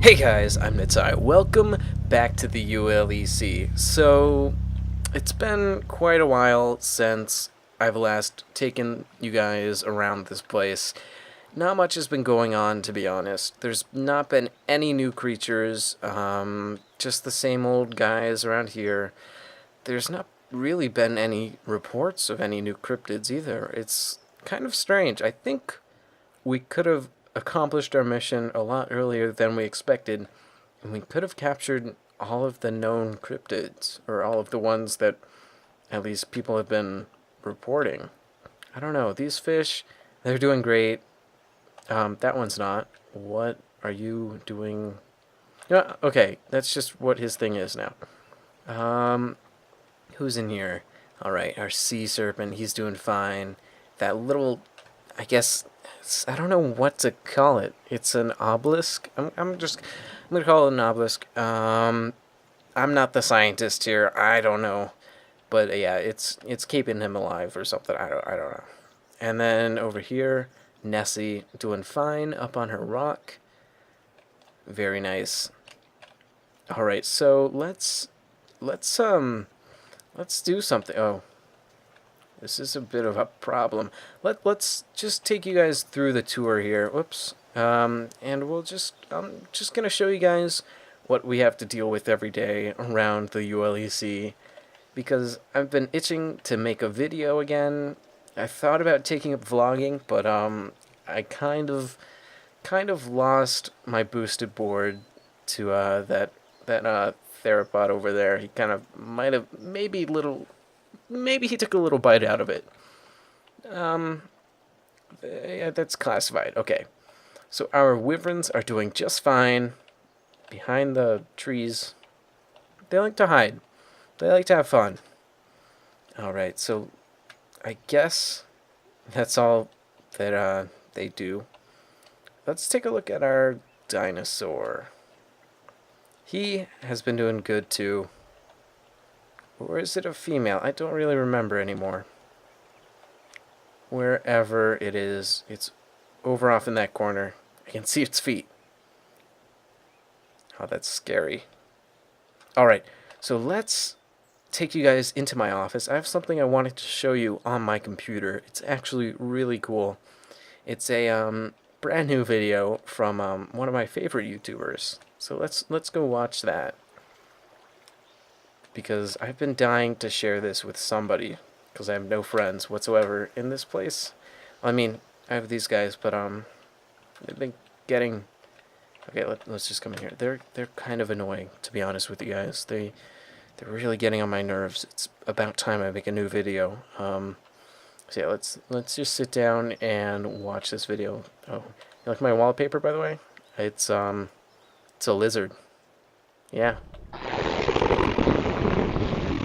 Hey guys, I'm Nettai. Welcome back to the ULE See. So, it's been quite a while since I've last taken you guys around this place. Not much has been going on, to be honest. There's not been any new creatures, just the same old guys around here. There's not really been any reports of any new cryptids either. It's kind of strange. I think we could have accomplished our mission a lot earlier than we expected, and we could have captured all of the known cryptids, or all of the ones that at least people have been reporting. I don't know. These fish, they're doing great. That one's not. What are you doing? Yeah, okay, that's just what his thing is now. Who's in here? Alright, our sea serpent, he's doing fine. That little, I guess, I don't know what to call it. It's an obelisk. I'm gonna call it an obelisk. I'm not the scientist here. I don't know, but yeah, it's keeping him alive or something. I don't know. And then over here, Nessie doing fine up on her rock. Very nice. All right, so let's do something. Oh. This is a bit of a problem. Let's just take you guys through the tour here. Whoops. And I'm just gonna show you guys what we have to deal with every day around the ULEC, because I've been itching to make a video again. I thought about taking up vlogging, but I kind of lost my boosted board to that theropod over there. He kind of might have maybe he took a little bite out of it. Yeah, that's classified. Okay. So our wyverns are doing just fine behind the trees. They like to hide. They like to have fun. Alright, so I guess that's all that they do. Let's take a look at our dinosaur. He has been doing good too. Or is it a female? I don't really remember anymore. Wherever it is, it's over off in that corner. I can see its feet. Oh, that's scary. Alright, so let's take you guys into my office. I have something I wanted to show you on my computer. It's actually really cool. It's a brand new video from one of my favorite YouTubers. So let's go watch that, because I've been dying to share this with somebody, because I have no friends whatsoever in this place. I mean, I have these guys, but they've been getting... Okay, let's just come in here. They're kind of annoying, to be honest with you guys. They're really getting on my nerves. It's about time I make a new video. So yeah, let's just sit down and watch this video. Oh, you like my wallpaper, by the way? It's a lizard. Yeah.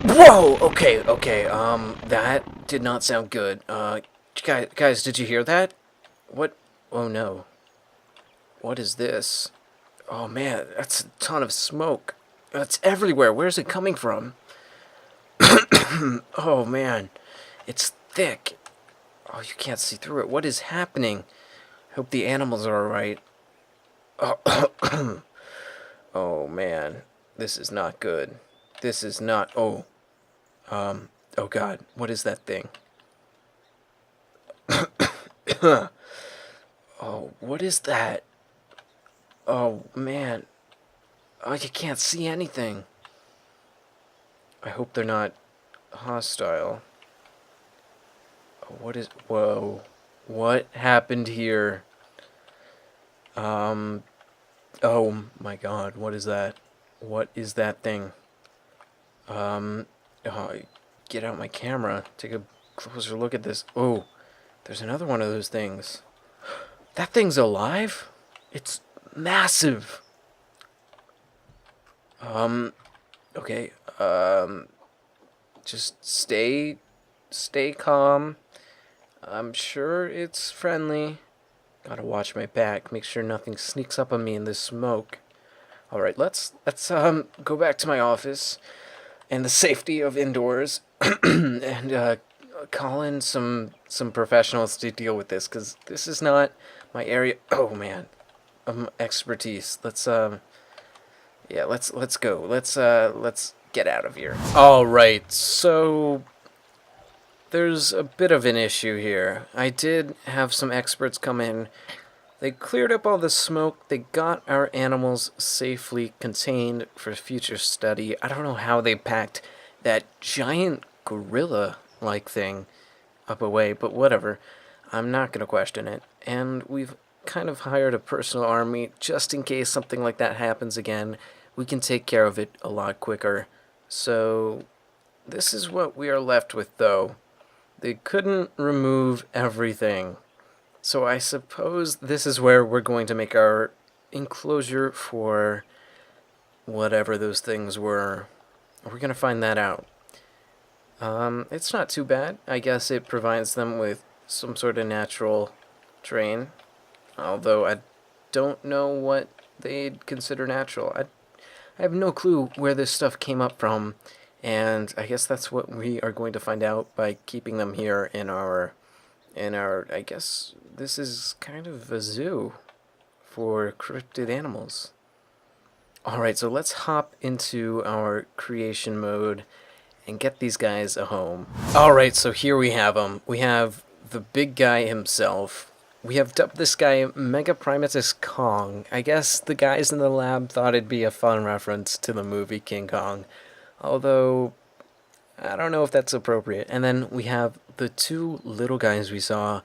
Whoa! Okay, that did not sound good. Guys, did you hear that? What? Oh no. What is this? Oh man, that's a ton of smoke. It's everywhere. Where's it coming from? Oh man, it's thick. Oh, you can't see through it. What is happening? I hope the animals are alright. Oh, oh man, this is not good. This is not... Oh. Oh god, what is that thing? Oh, what is that? Oh, man. Oh, you can't see anything. I hope they're not hostile. Oh, what is... Whoa. What happened here? Oh my god, what is that? What is that thing? Oh, get out my camera. Take a closer look at this. Oh, there's another one of those things. That thing's alive? It's massive. Okay. Just stay calm. I'm sure it's friendly. Gotta watch my back. Make sure nothing sneaks up on me in this smoke. Alright, let's go back to my office and the safety of indoors and call in some professionals to deal with this, because this is not my area. Oh man, expertise. Let's Yeah, let's go. Let's get out of here. All right. So there's a bit of an issue here. I did have some experts come in. They cleared up all the smoke. They got our animals safely contained for future study. I don't know how they packed that giant gorilla-like thing up away, but whatever. I'm not going to question it. And we've kind of hired a personal army just in case something like that happens again. We can take care of it a lot quicker. So, this is what we are left with, though. They couldn't remove everything. So I suppose this is where we're going to make our enclosure for whatever those things were. We're going to find that out. It's not too bad. I guess it provides them with some sort of natural terrain. Although I don't know what they'd consider natural. I have no clue where this stuff came up from. And I guess that's what we are going to find out by keeping them here in our, I guess this is kind of a zoo for cryptid animals. Alright, so let's hop into our creation mode and get these guys a home. Alright, so here we have them. We have the big guy himself. We have dubbed this guy Mega Primatus Kong. I guess the guys in the lab thought it'd be a fun reference to the movie King Kong. Although, I don't know if that's appropriate. And then we have the two little guys we saw.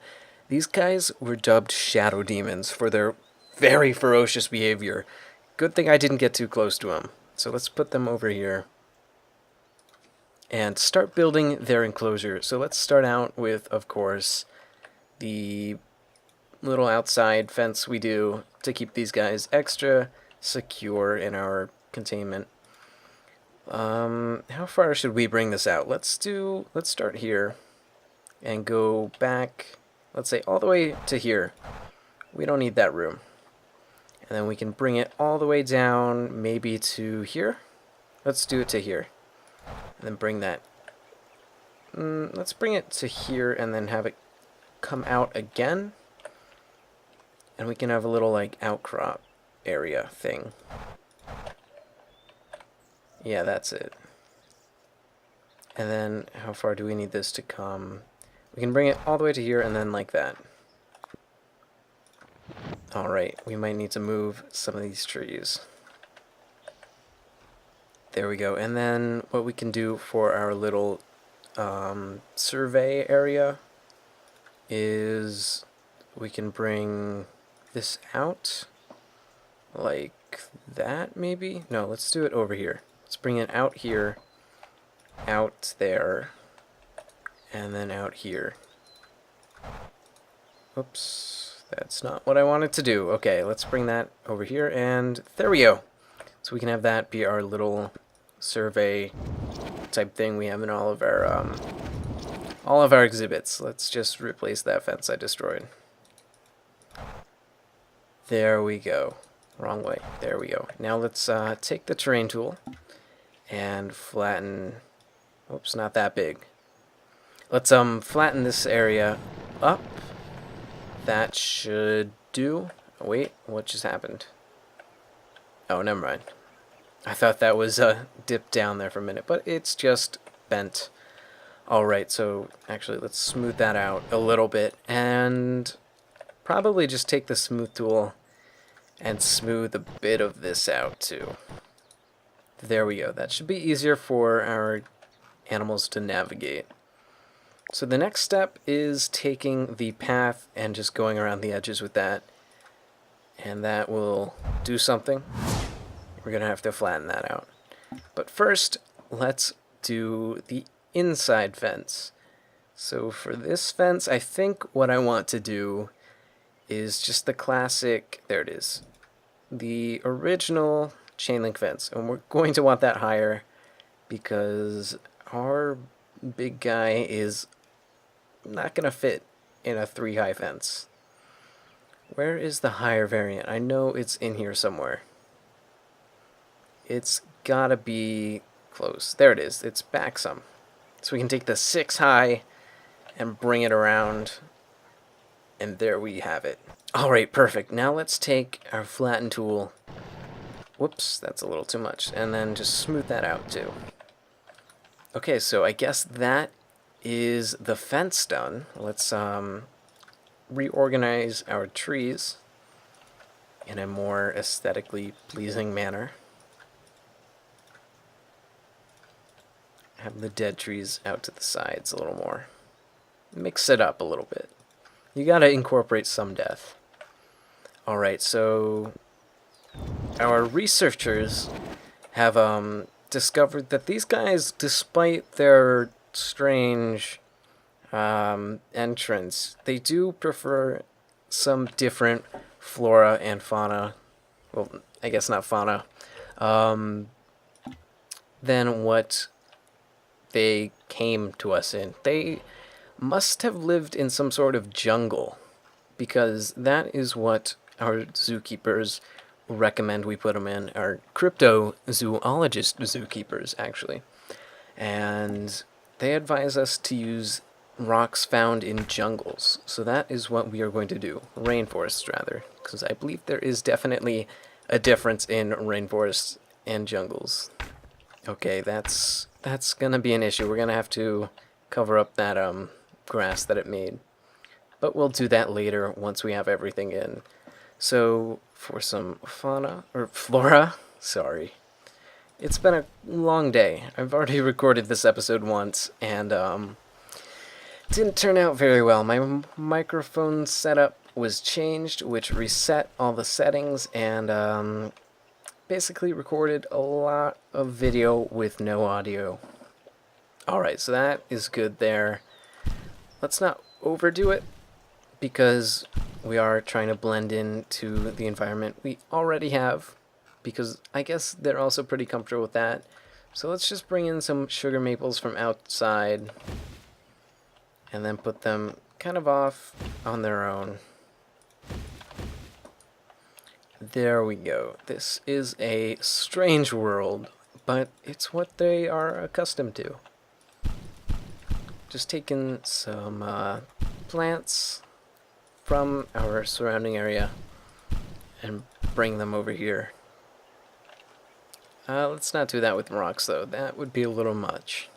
These guys were dubbed Shadow Demons for their very ferocious behavior. Good thing I didn't get too close to them. So let's put them over here and start building their enclosure. So let's start out with, of course, the little outside fence we do to keep these guys extra secure in our containment. How far should we bring this out? Let's start here and go back, let's say all the way to here. We don't need that room. And then we can bring it all the way down, maybe to here. Let's do it to here. And then bring that. Let's bring it to here and then have it come out again. And we can have a little, like, outcrop area thing. Yeah, that's it. And then, how far do we need this to come? We can bring it all the way to here and then like that. Alright, we might need to move some of these trees. There we go. And then what we can do for our little survey area is we can bring this out like that, maybe? No, let's do it over here. Let's bring it out here, out there, and then out here. Oops, that's not what I wanted to do. Okay, let's bring that over here, and there we go. So we can have that be our little survey type thing we have in all of our exhibits. Let's just replace that fence I destroyed. There we go. Wrong way. There we go. Now let's take the terrain tool and flatten. Oops, not that big. Let's flatten this area up. That should do. Wait, what just happened? Oh, never mind. I thought that was dipped down there for a minute, but it's just bent. Alright, so actually let's smooth that out a little bit and probably just take the smooth tool and smooth a bit of this out too. There we go. That should be easier for our animals to navigate. So the next step is taking the path and just going around the edges with that. And that will do something. We're going to have to flatten that out. But first, let's do the inside fence. So for this fence, I think what I want to do is just the classic, there it is, the original chain link fence. And we're going to want that higher because our big guy is not going to fit in a 3-high fence. Where is the higher variant? I know it's in here somewhere. It's gotta be close. There it is. It's back some. So we can take the 6-high and bring it around. And there we have it. Alright, perfect. Now let's take our flatten tool. Whoops, that's a little too much. And then just smooth that out too. Okay, so I guess that is the fence done. Let's reorganize our trees in a more aesthetically pleasing manner. Have the dead trees out to the sides a little more. Mix it up a little bit. You gotta incorporate some death. Alright, so our researchers have discovered that these guys, despite their strange entrance, they do prefer some different flora and fauna. Well, I guess not fauna. Than what they came to us in. They must have lived in some sort of jungle, because that is what our zookeepers recommend we put them in. Our cryptozoologist zookeepers, actually. And they advise us to use rocks found in jungles. So that is what we are going to do. Rainforests, rather. Because I believe there is definitely a difference in rainforests and jungles. Okay, that's gonna be an issue. We're gonna have to cover up that grass that it made. But we'll do that later once we have everything in. So for some fauna, or flora, sorry. It's been a long day. I've already recorded this episode once, and didn't turn out very well. My microphone setup was changed, which reset all the settings, and basically recorded a lot of video with no audio. Alright, so that is good there. Let's not overdo it, because we are trying to blend into the environment we already have, because I guess they're also pretty comfortable with that. So let's just bring in some sugar maples from outside, and then put them kind of off on their own. There we go. This is a strange world, but it's what they are accustomed to. Just taking some plants from our surrounding area and bring them over here. Let's not do that with rocks, though. That would be a little much.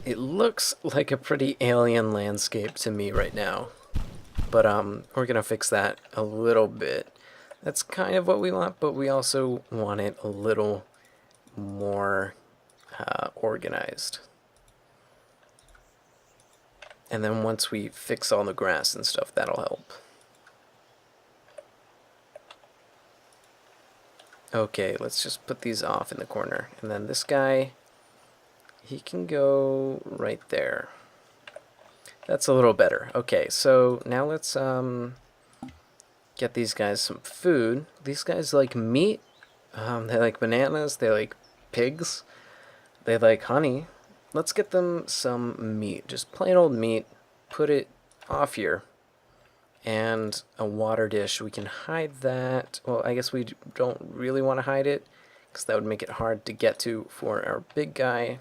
It looks like a pretty alien landscape to me right now. But we're going to fix that a little bit. That's kind of what we want, but we also want it a little more organized. And then once we fix all the grass and stuff, that'll help. Okay, let's just put these off in the corner. And then this guy, he can go right there. That's a little better. Okay, so now let's get these guys some food. These guys like meat. They like bananas. They like pigs. They like honey. Let's get them some meat. Just plain old meat. Put it off here. And a water dish. We can hide that. Well, I guess we don't really want to hide it, because that would make it hard to get to for our big guy.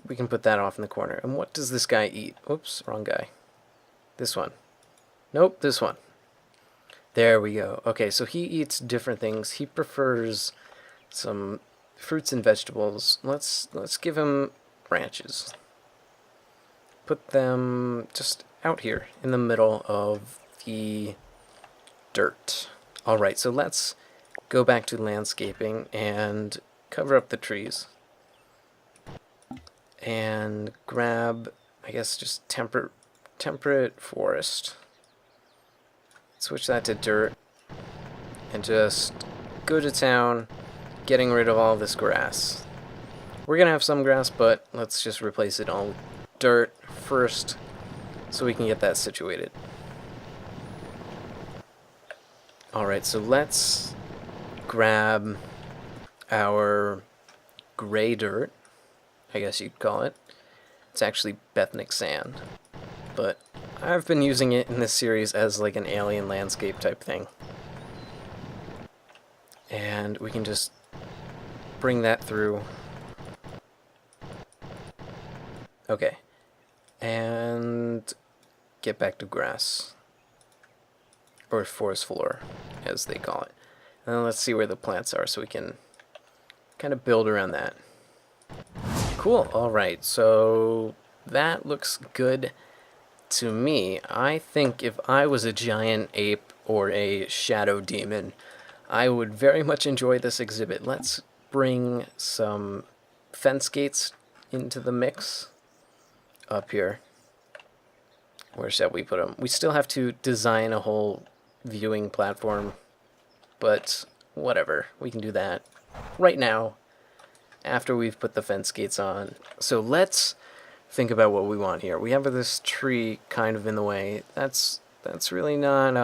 We can put that off in the corner. And what does this guy eat? Oops, wrong guy. This one. Nope, this one. There we go. Okay, so he eats different things. He prefers some fruits and vegetables. Let's give him branches. Put them just out here in the middle of the dirt. Alright, so let's go back to landscaping and cover up the trees. And grab, I guess, just temperate forest. Switch that to dirt. And just go to town, getting rid of all this grass. We're gonna have some grass, but let's just replace it all with dirt first, so we can get that situated. Alright, so let's grab our gray dirt, I guess you'd call it. It's actually Bethnic sand, but I've been using it in this series as like an alien landscape type thing. And we can just bring that through. Okay. And get back to grass. Or forest floor, as they call it. And let's see where the plants are so we can kind of build around that. Cool. Alright, so that looks good to me. I think if I was a giant ape or a shadow demon, I would very much enjoy this exhibit. Let's bring some fence gates into the mix up here. Where shall we put them? We still have to design a whole viewing platform, but whatever. We can do that right now after we've put the fence gates on. So let's think about what we want here. We have this tree kind of in the way. That's really not,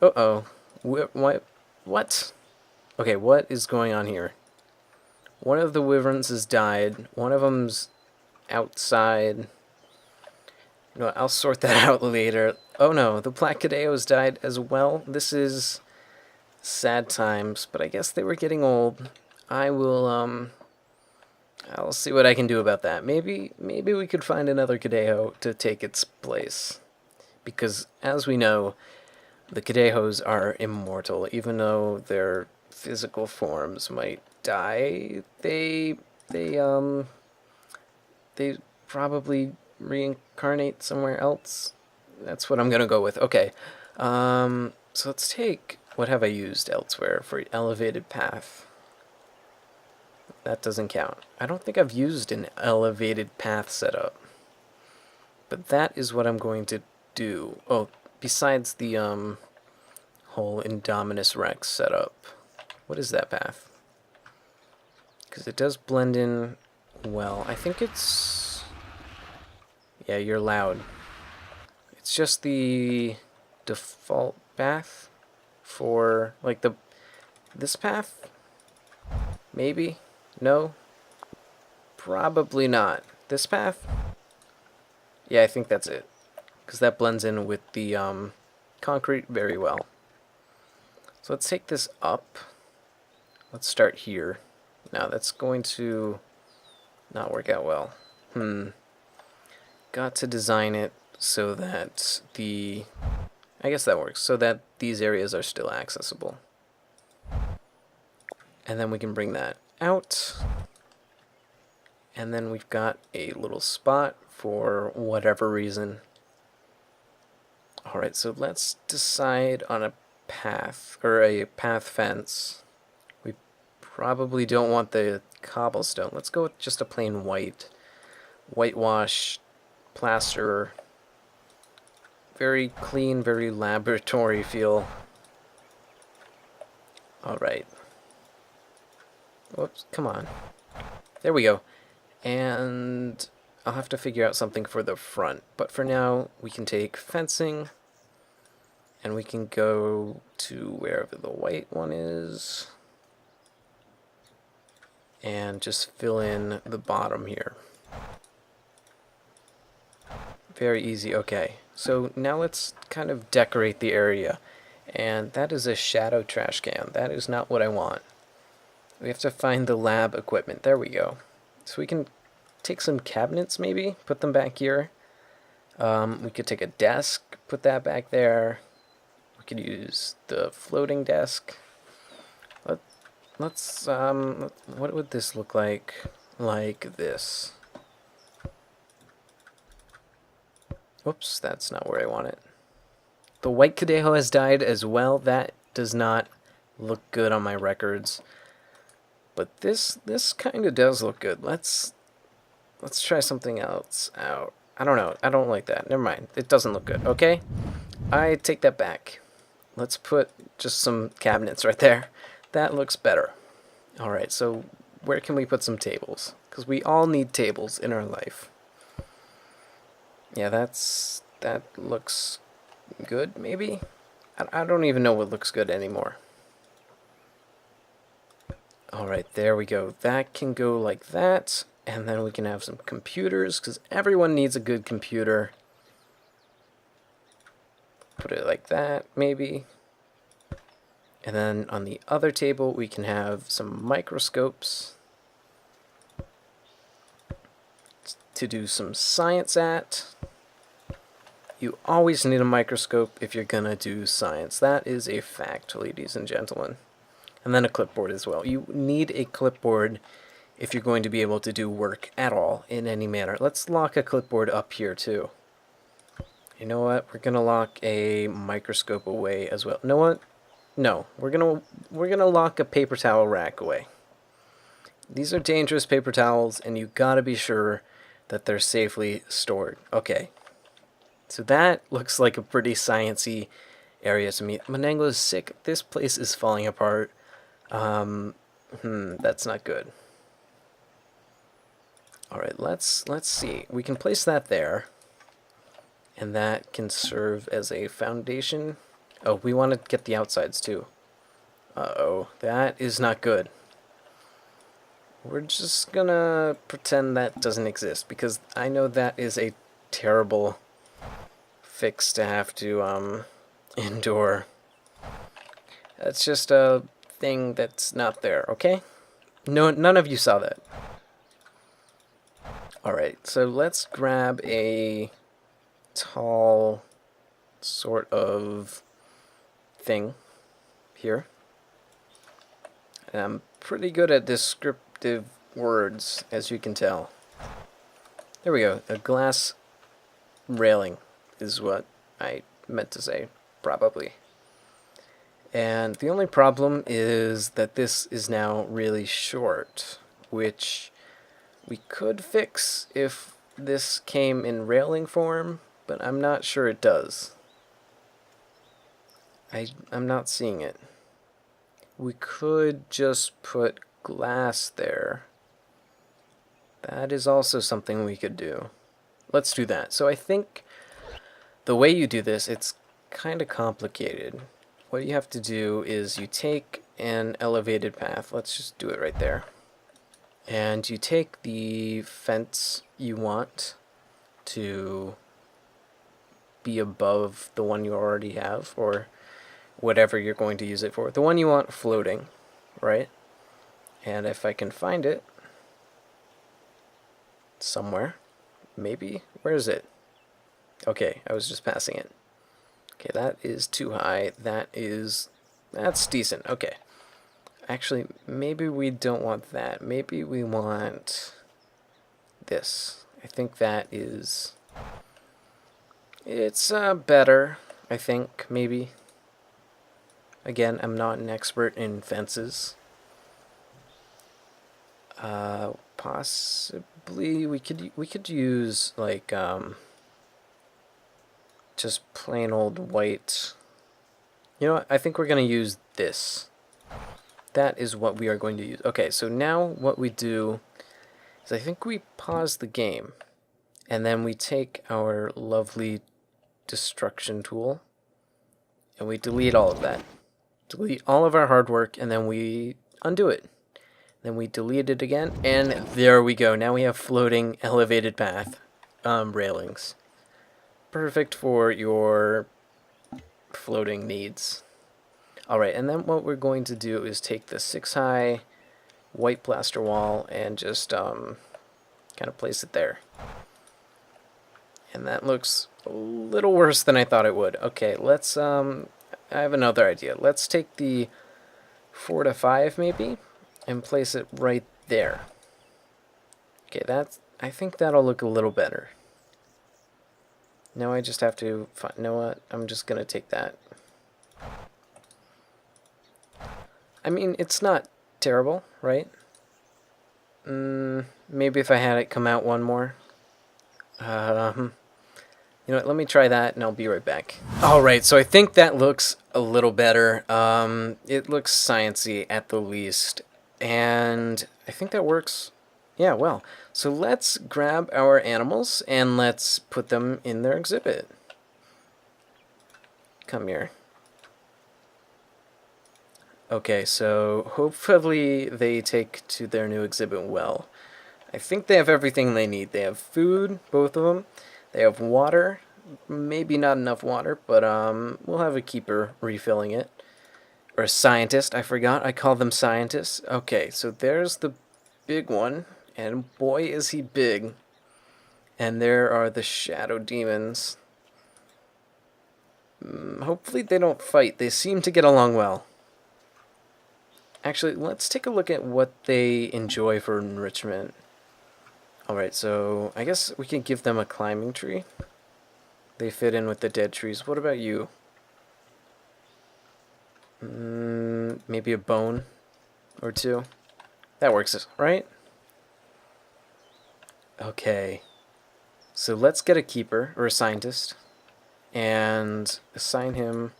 uh-oh. What? Okay, what is going on here? One of the wyverns has died. One of them's outside. You know, I'll sort that out later. Oh no, the black cadeos died as well. This is sad times, but I guess they were getting old. I'll see what I can do about that. Maybe we could find another cadeo to take its place. Because, as we know, the cadeos are immortal. Even though their physical forms might die, they probably reincarnate somewhere else. That's what I'm gonna go with. Okay, so let's take, what have I used elsewhere for elevated path? That doesn't count. I don't think I've used an elevated path setup, but that is what I'm going to do. Oh, besides the whole Indominus Rex setup. What is that path? Because it does blend in well. I think it's... Yeah, you're loud. It's just the default path for, like, this path? Maybe? No? Probably not. This path? Yeah, I think that's it. Because that blends in with the concrete very well. So let's take this up. Let's start here. Now that's going to not work out well. Got to design it so that I guess that works. So that these areas are still accessible. And then we can bring that out. And then we've got a little spot for whatever reason. Alright, so let's decide on a path, or a path fence. We probably don't want the cobblestone. Let's go with just a plain whitewash, plaster. Very clean, very laboratory feel. Alright. Whoops, come on. There we go. And I'll have to figure out something for the front. But for now, we can take fencing. And we can go to wherever the white one is. And just fill in the bottom here. Very easy, okay. So now let's kind of decorate the area. And that is a shadow trash can. That is not what I want. We have to find the lab equipment. There we go. So we can take some cabinets maybe, put them back here. We could take a desk, put that back there. We could use the floating desk. Let's what would this look like? Like this. Oops, that's not where I want it. The white Cadejo has died as well. That does not look good on my records. But this kind of does look good. Let's try something else out. I don't know. I don't like that. Never mind. It doesn't look good. Okay? I take that back. Let's put just some cabinets right there. That looks better. Alright, so where can we put some tables? Because we all need tables in our life. Yeah, that looks good, maybe? I don't even know what looks good anymore. Alright, there we go. That can go like that. And then we can have some computers, because everyone needs a good computer. Put it like that, maybe. And then on the other table, we can have some microscopes to do some science at. You always need a microscope if you're gonna do science. That is a fact, ladies and gentlemen. And then a clipboard as well. You need a clipboard if you're going to be able to do work at all in any manner. Let's lock a clipboard up here too. You know what? We're gonna lock a microscope away as well. You know what? No, we're gonna lock a paper towel rack away. These are dangerous paper towels, and you gotta be sure that they're safely stored. Okay. So that looks like a pretty sciencey area to me. Manango is sick. This place is falling apart. That's not good. Alright, let's see. We can place that there. And that can serve as a foundation. Oh, we want to get the outsides too. Uh-oh, that is not good. We're just gonna pretend that doesn't exist, because I know that is a terrible fix to have to endure. That's just a thing that's not there, okay? No, none of you saw that. Alright, so let's grab a tall sort of thing here. And I'm pretty good at descriptive words, as you can tell. There we go, a glass railing is what I meant to say, probably. And the only problem is that this is now really short, which we could fix if this came in railing form, but I'm not sure it does. I'm not seeing it. We could just put glass there. That is also something we could do. Let's do that. So I think the way you do this, it's kind of complicated. What you have to do is you take an elevated path. Let's just do it right there. And you take the fence you want to be above the one you already have, or whatever you're going to use it for. The one you want floating, right? And if I can find it somewhere, maybe, where is it? Okay, I was just passing it. Okay, that is too high. That's decent. Okay. Actually, maybe we don't want that. Maybe we want this. I think that is... It's better, I think, maybe. Again, I'm not an expert in fences. Possibly we could use like just plain old white. You know what? I think we're gonna use this. That is what we are going to use. Okay, so now what we do is I think we pause the game, and then we take our lovely destruction tool and we delete all of that. Delete all of our hard work, and then we undo it. Then we delete it again, and there we go. Now we have floating elevated path railings. Perfect for your floating needs. Alright, and then what we're going to do is take the 6-high white plaster wall and just kind of place it there. And that looks a little worse than I thought it would. Okay, let's I have another idea. Let's take the 4 to 5 maybe and place it right there. Okay, I think that'll look a little better. Now I just have to find, you know what? I'm just gonna take that. I mean, it's not terrible, right? Maybe if I had it come out one more. You know what, let me try that and I'll be right back. Alright, so I think that looks a little better. It looks sciencey at the least. And I think that works. Yeah, well. So let's grab our animals and let's put them in their exhibit. Come here. Okay, so hopefully they take to their new exhibit well. I think they have everything they need. They have food, both of them. They have water. Maybe not enough water, but we'll have a keeper refilling it. Or a scientist, I forgot. I call them scientists. Okay, so there's the big one. And boy, is he big. And there are the shadow demons. Hopefully they don't fight. They seem to get along well. Actually, let's take a look at what they enjoy for enrichment. Alright, so I guess we can give them a climbing tree. They fit in with the dead trees. What about you? Maybe a bone or two? That works, right? Okay. So let's get a keeper, or a scientist, and assign him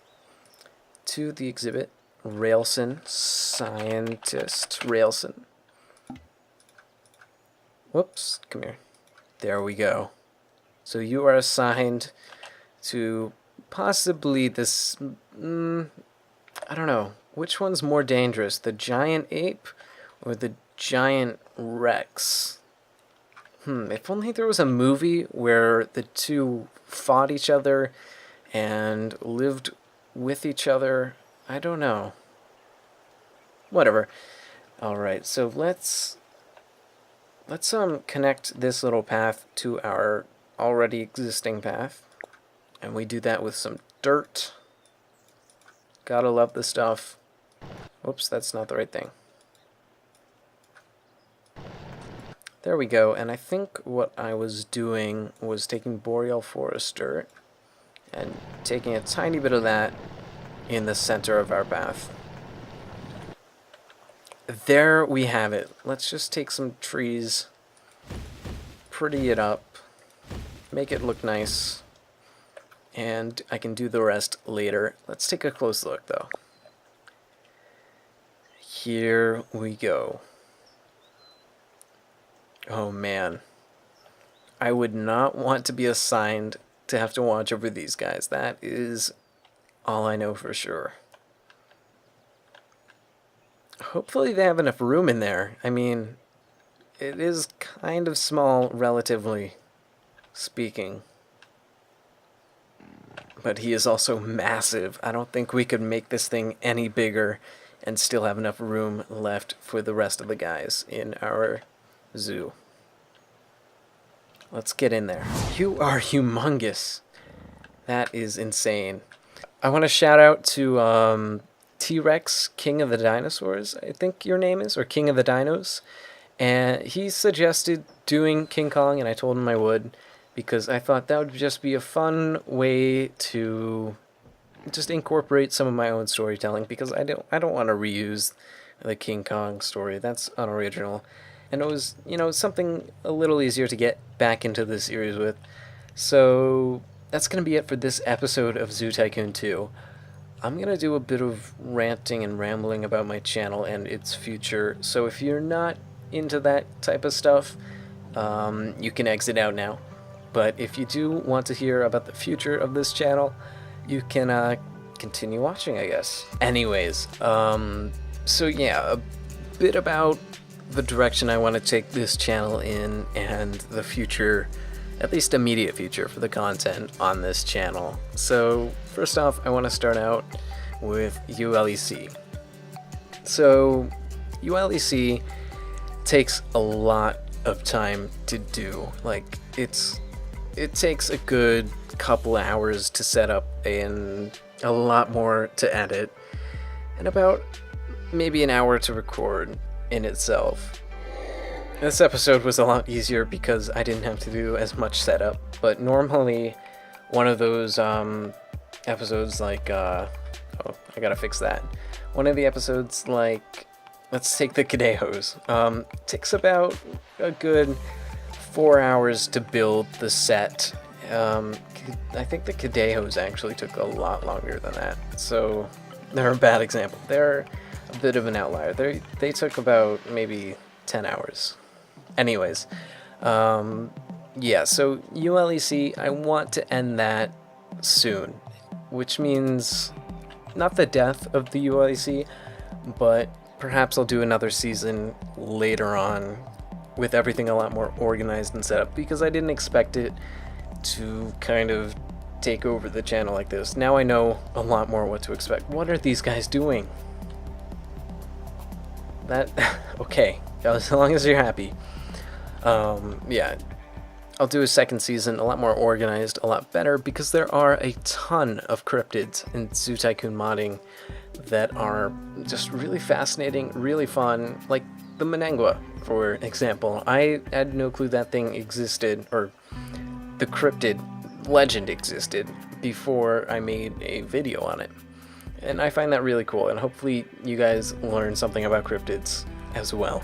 to the exhibit. Railson, scientist, Railson. Whoops, come here. There we go. So you are assigned to possibly this, I don't know, which one's more dangerous, the giant ape or the giant Rex? If only there was a movie where the two fought each other and lived with each other. I don't know. Whatever. Alright, so let's connect this little path to our already existing path. And we do that with some dirt. Gotta love the stuff. Whoops, that's not the right thing. There we go, and I think what I was doing was taking boreal forest dirt and taking a tiny bit of that in the center of our path. There we have it. Let's just take some trees, pretty it up, make it look nice, and I can do the rest later. Let's take a close look though. Here we go. Oh man, I would not want to be assigned to have to watch over these guys. That is all I know for sure. Hopefully they have enough room in there. I mean, it is kind of small, relatively speaking. But he is also massive. I don't think we could make this thing any bigger and still have enough room left for the rest of the guys in our zoo. Let's get in there. You are humongous. That is insane. I want to shout out to T-Rex, King of the Dinosaurs, I think your name is, or King of the Dinos. And he suggested doing King Kong, and I told him I would, because I thought that would just be a fun way to just incorporate some of my own storytelling, because I don't want to reuse the King Kong story. That's unoriginal. And it was, something a little easier to get back into the series with. So that's going to be it for this episode of Zoo Tycoon 2. I'm going to do a bit of ranting and rambling about my channel and its future. So if you're not into that type of stuff, you can exit out now. But if you do want to hear about the future of this channel, you can continue watching, I guess. Anyways, so yeah, a bit about the direction I want to take this channel in and the future, at least immediate future, for the content on this channel. So first off, I want to start out with ULEC. So ULEC takes a lot of time to do. Like, it takes a good couple hours to set up and a lot more to edit, and about maybe an hour to record in itself. This episode was a lot easier because I didn't have to do as much setup, but normally one of those episodes like, oh, I gotta fix that. One of the episodes like, let's take the Cadejos, takes about a good 4 hours to build the set. I think the Cadejos actually took a lot longer than that, so they're a bad example. They're a bit of an outlier. They took about maybe 10 hours. Anyways, yeah, so ULEC, I want to end that soon, which means not the death of the ULEC, but perhaps I'll do another season later on with everything a lot more organized and set up, because I didn't expect it to kind of take over the channel like this. Now I know a lot more what to expect. What are these guys doing? Okay, as long as you're happy. Yeah, I'll do a second season a lot more organized, a lot better, because there are a ton of cryptids in Zoo Tycoon modding that are just really fascinating, really fun, like the Menengua, for example. I had no clue that thing existed, or the cryptid legend existed, before I made a video on it. And I find that really cool, and hopefully you guys learn something about cryptids as well.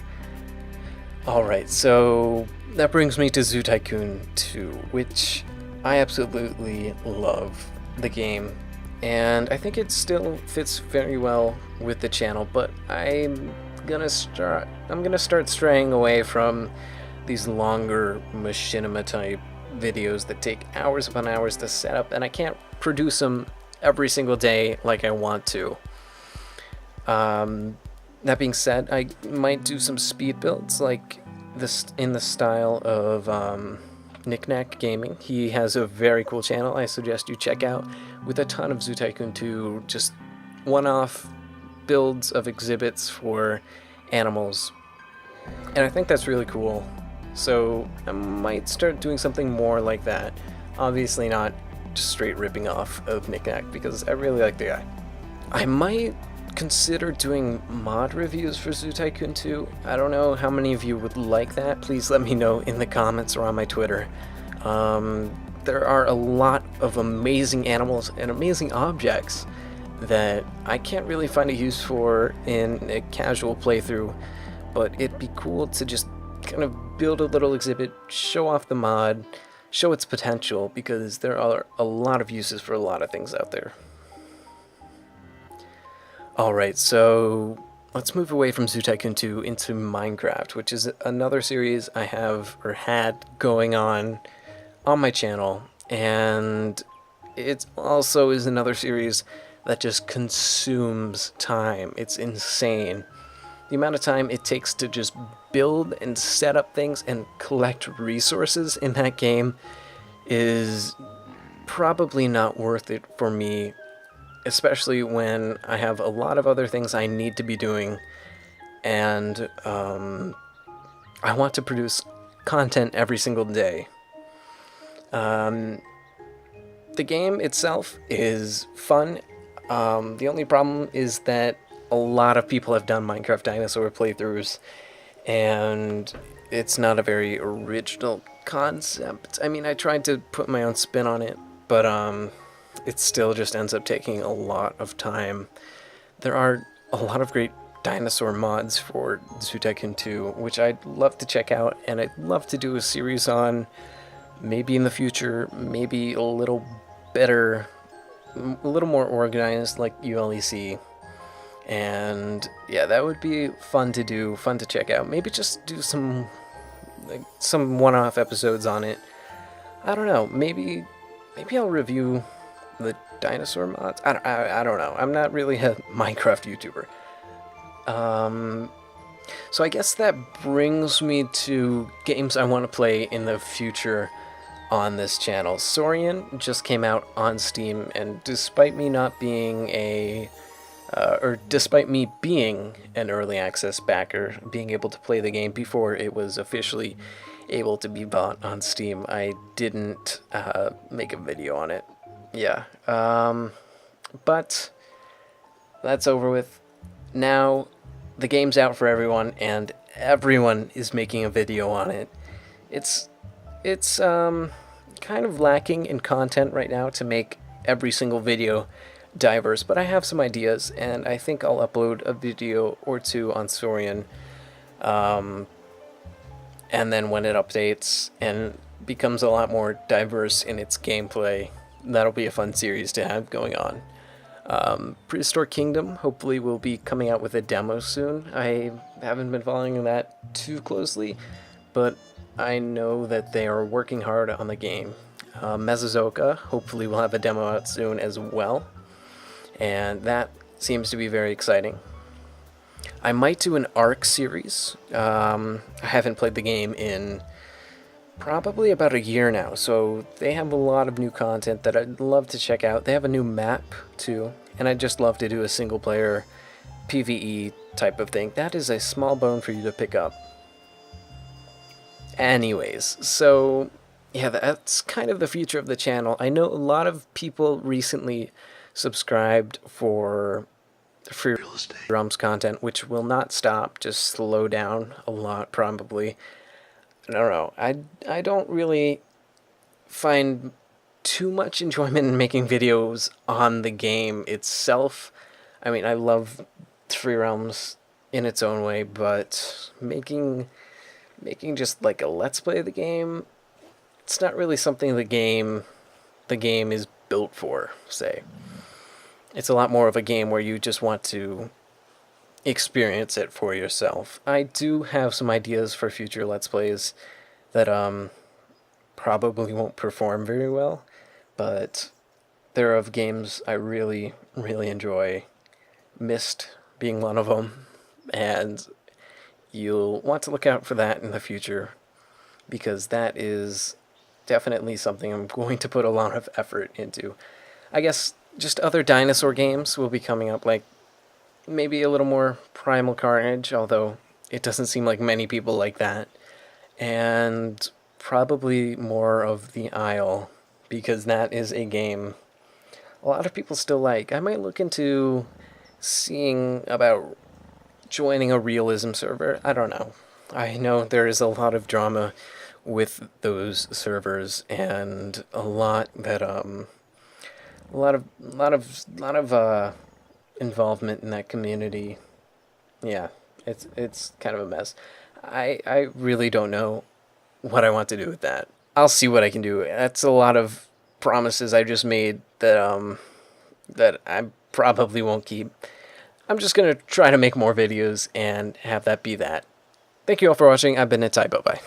Alright, so that brings me to Zoo Tycoon 2, which I absolutely love the game, and I think it still fits very well with the channel, but I'm gonna start straying away from these longer machinima type videos that take hours upon hours to set up, and I can't produce them every single day like I want to. That being said, I might do some speed builds like this in the style of Knickknack Gaming. He has a very cool channel I suggest you check out, with a ton of Zoo Tycoon 2, just one-off builds of exhibits for animals, and I think that's really cool. So I might start doing something more like that. Obviously not just straight ripping off of Knickknack, because I really like the guy. I might consider doing mod reviews for Zoo Tycoon 2. I don't know how many of you would like that. Please let me know in the comments or on my Twitter. There are a lot of amazing animals and amazing objects that I can't really find a use for in a casual playthrough, but it'd be cool to just kind of build a little exhibit, show off the mod, show its potential, because there are a lot of uses for a lot of things out there. Alright, so let's move away from Zoo Tycoon 2 into Minecraft, which is another series I have, or had, going on my channel, and it also is another series that just consumes time. It's insane. The amount of time it takes to just build and set up things and collect resources in that game is probably not worth it for me, especially when I have a lot of other things I need to be doing, and I want to produce content every single day. The game itself is fun. The only problem is that a lot of people have done Minecraft Dinosaur playthroughs, and it's not a very original concept. I mean, I tried to put my own spin on it, but it still just ends up taking a lot of time. There are a lot of great dinosaur mods for Zoo Tycoon 2, which I'd love to check out, and I'd love to do a series on, maybe in the future, maybe a little better, a little more organized like ULE See. And yeah, that would be fun to do, fun to check out. Maybe just do some one-off episodes on it. I don't know. Maybe I'll review the dinosaur mods. I don't know. I'm not really a Minecraft YouTuber. So I guess that brings me to games I want to play in the future on this channel. Saurian just came out on Steam, and despite me not being despite me being an early access backer, being able to play the game before it was officially able to be bought on Steam, I didn't make a video on it. Yeah, but that's over with. Now the game's out for everyone, and everyone is making a video on it. It's kind of lacking in content right now to make every single video diverse, but I have some ideas, and I think I'll upload a video or two on Saurian, and then when it updates and becomes a lot more diverse in its gameplay, that'll be a fun series to have going on. Prehistoric Kingdom hopefully will be coming out with a demo soon. I haven't been following that too closely, but I know that they are working hard on the game. Mesozoica hopefully will have a demo out soon as well, and that seems to be very exciting. I might do an Ark series. I haven't played the game in probably about a year now, so they have a lot of new content that I'd love to check out. They have a new map too, and I'd just love to do a single player PvE type of thing. That is a small bone for you to pick up. Anyways, so yeah, that's kind of the future of the channel. I know a lot of people recently subscribed for free realms content, which will not stop, just slow down a lot probably. I don't know. I don't really find too much enjoyment in making videos on the game itself. I mean, I love Free Realms in its own way, but making just like a let's play of the game, it's not really something the game is built for, say. It's a lot more of a game where you just want to experience it for yourself. I do have some ideas for future let's plays that probably won't perform very well, but they're of games I really, really enjoy. Myst being one of them, and you'll want to look out for that in the future, because that is definitely something I'm going to put a lot of effort into. I guess just other dinosaur games will be coming up, like maybe a little more Primal Carnage, although it doesn't seem like many people like that, and probably more of the Isle, because that is a game a lot of people still like. I might look into seeing about joining a realism server. I don't know. I know there is a lot of drama with those servers, and a lot that a lot of involvement in that community. Yeah, it's kind of a mess. I really don't know what I want to do with that. I'll see what I can do. That's a lot of promises I just made that I probably won't keep. I'm just gonna try to make more videos and have that be that. Thank you all for watching. I've been Nettai. Bye bye.